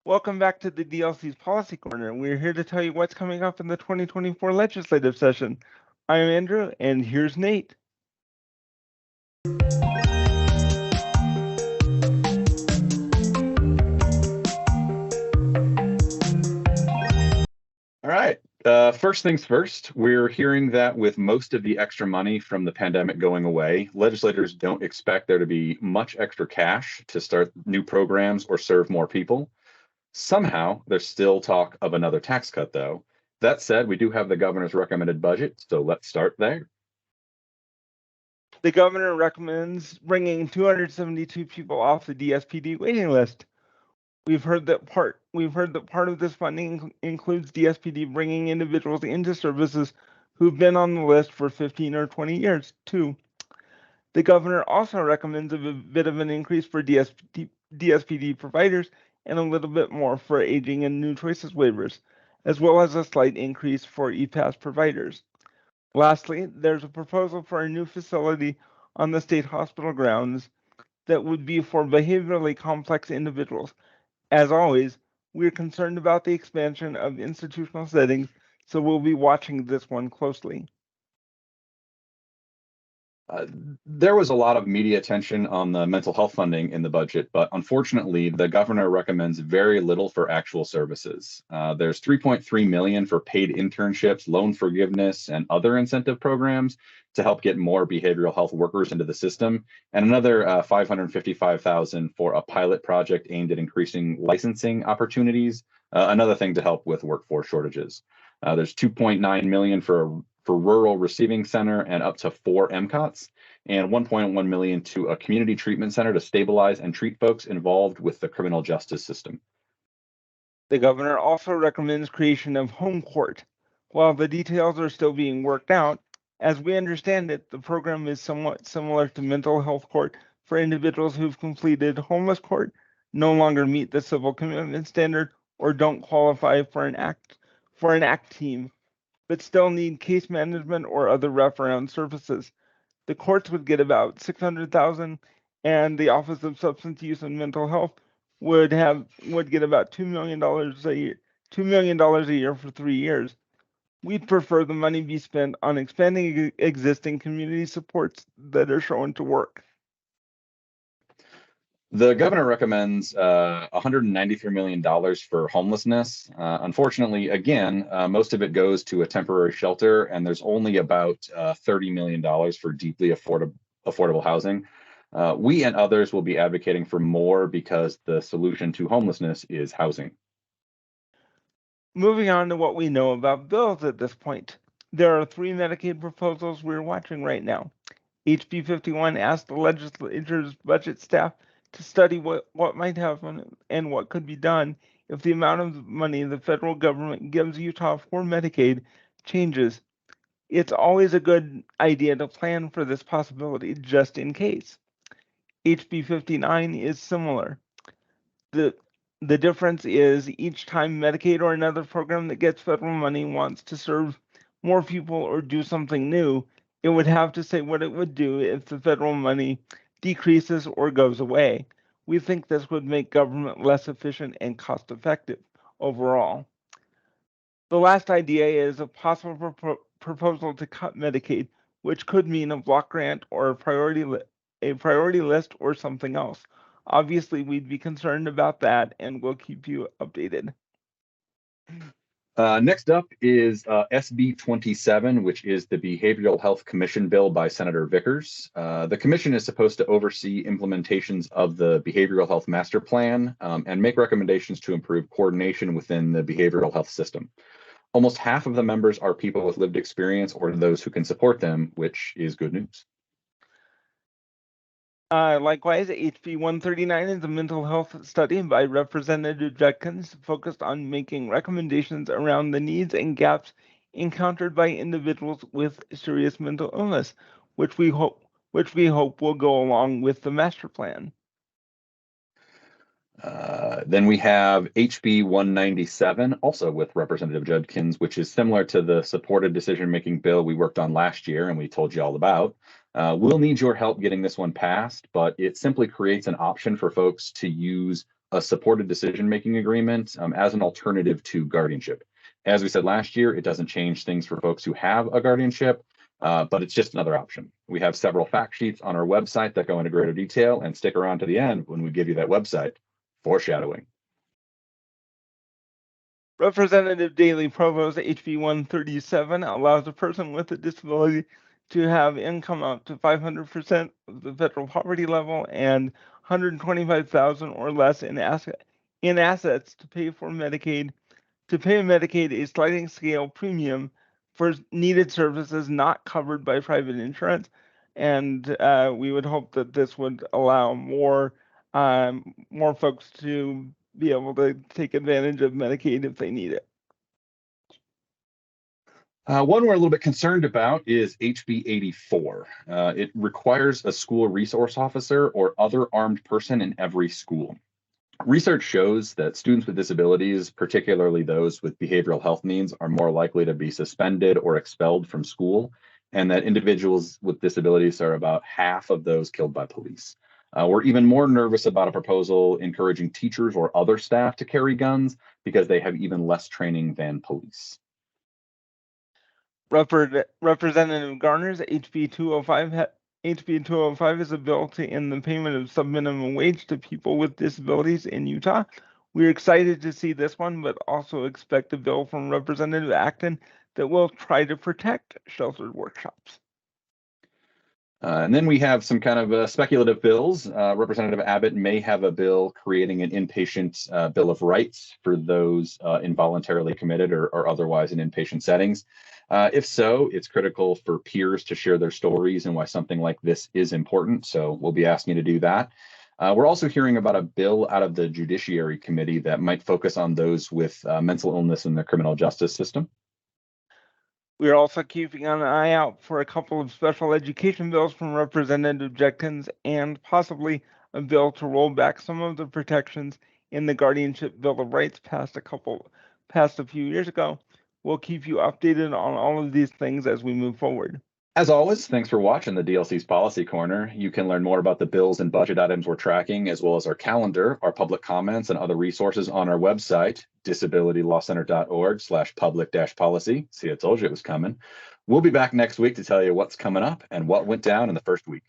Welcome back to the DLC's Policy Corner. We're here to tell you what's coming up in the 2024 legislative session. I'm Andrew, and here's Nate. All right. First things first, we're hearing that with most of the extra money from the pandemic going away, legislators don't expect there to be much extra cash to start new programs or serve more people. Somehow, there's still talk of another tax cut, though. That said, we do have the governor's recommended budget, so let's start there. The governor recommends bringing 272 people off the DSPD waiting list. We've heard that part of this funding includes DSPD bringing individuals into services who've been on the list for 15 or 20 years, too. The governor also recommends a bit of an increase for DSPD providers and a little bit more for aging and new choices waivers, as well as a slight increase for EPAS providers. Lastly, there's a proposal for a new facility on the state hospital grounds that would be for behaviorally complex individuals. As always, we're concerned about the expansion of institutional settings, so we'll be watching this one closely. There was a lot of media attention on the mental health funding in the budget, but unfortunately, the governor recommends very little for actual services. There's $3.3 million for paid internships, loan forgiveness, and other incentive programs to help get more behavioral health workers into the system, and another $555,000 for a pilot project aimed at increasing licensing opportunities, another thing to help with workforce shortages. There's $2.9 million for rural receiving center and up to 4 MCOTs, and $1.1 million to a community treatment center to stabilize and treat folks involved with the criminal justice system. The governor also recommends creation of home court. While the details are still being worked out, as we understand it, the program is somewhat similar to mental health court for individuals who've completed homeless court, no longer meet the civil commitment standard, or don't qualify for an ACT team, but still need case management or other wraparound services. The courts would get about $600,000, and the Office of Substance Use and Mental Health would get about $2 million a year, $2 million a year for 3 years. We'd prefer the money be spent on expanding existing community supports that are shown to work. The governor recommends $193 million for homelessness. Unfortunately, again, most of it goes to a temporary shelter, and there's only about $30 million for deeply affordable housing. We and others will be advocating for more because the solution to homelessness is housing. Moving on to what we know about bills at this point. There are 3 Medicaid proposals we're watching right now. HB 51 asked the legislature's budget staff to study what might happen and what could be done if the amount of money the federal government gives Utah for Medicaid changes. It's always a good idea to plan for this possibility just in case. HB 59 is similar. The difference is each time Medicaid or another program that gets federal money wants to serve more people or do something new, it would have to say what it would do if the federal money decreases or goes away. We think this would make government less efficient and cost effective overall. The last idea is a possible proposal to cut Medicaid, which could mean a block grant or a priority list or something else. Obviously, we'd be concerned about that, and we'll keep you updated. Next up is SB 27, which is the Behavioral Health Commission bill by Senator Vickers. The commission is supposed to oversee implementations of the Behavioral Health Master Plan and make recommendations to improve coordination within the behavioral health system. Almost half of the members are people with lived experience or those who can support them, which is good news. Likewise, HB 139 is a mental health study by Representative Judkins focused on making recommendations around the needs and gaps encountered by individuals with serious mental illness, which we hope will go along with the master plan. Then we have HB 197, also with Representative Judkins, which is similar to the supported decision-making bill we worked on last year and we told you all about. We'll need your help getting this one passed, but it simply creates an option for folks to use a supported decision-making agreement as an alternative to guardianship. As we said last year, it doesn't change things for folks who have a guardianship, but it's just another option. We have several fact sheets on our website that go into greater detail, and stick around to the end when we give you that website. Foreshadowing. Representative Daley Provost HB 137 allows a person with a disability to have income up to 500% of the federal poverty level and 125,000 or less in assets to pay Medicaid a sliding scale premium for needed services not covered by private insurance. And we would hope that this would allow more folks to be able to take advantage of Medicaid if they need it. One we're a little bit concerned about is HB 84. It requires a school resource officer or other armed person in every school. Research shows that students with disabilities, particularly those with behavioral health needs, are more likely to be suspended or expelled from school, and that individuals with disabilities are about half of those killed by police. We're even more nervous about a proposal encouraging teachers or other staff to carry guns because they have even less training than police. Representative Garner's HB 205 is a bill to end the payment of subminimum wage to people with disabilities in Utah. We're excited to see this one, but also expect a bill from Representative Acton that will try to protect sheltered workshops. And then we have some kind of speculative bills. Representative Abbott may have a bill creating an inpatient Bill of Rights for those involuntarily committed or otherwise in inpatient settings. If so, it's critical for peers to share their stories and why something like this is important. So we'll be asking you to do that. We're also hearing about a bill out of the Judiciary Committee that might focus on those with mental illness in the criminal justice system. We're also keeping an eye out for a couple of special education bills from Representative Jenkins and possibly a bill to roll back some of the protections in the Guardianship Bill of Rights passed a few years ago. We'll keep you updated on all of these things as we move forward. As always, thanks for watching the DLC's Policy Corner. You can learn more about the bills and budget items we're tracking, as well as our calendar, our public comments, and other resources on our website, disabilitylawcenter.org/public-policy. See, I told you it was coming. We'll be back next week to tell you what's coming up and what went down in the first week.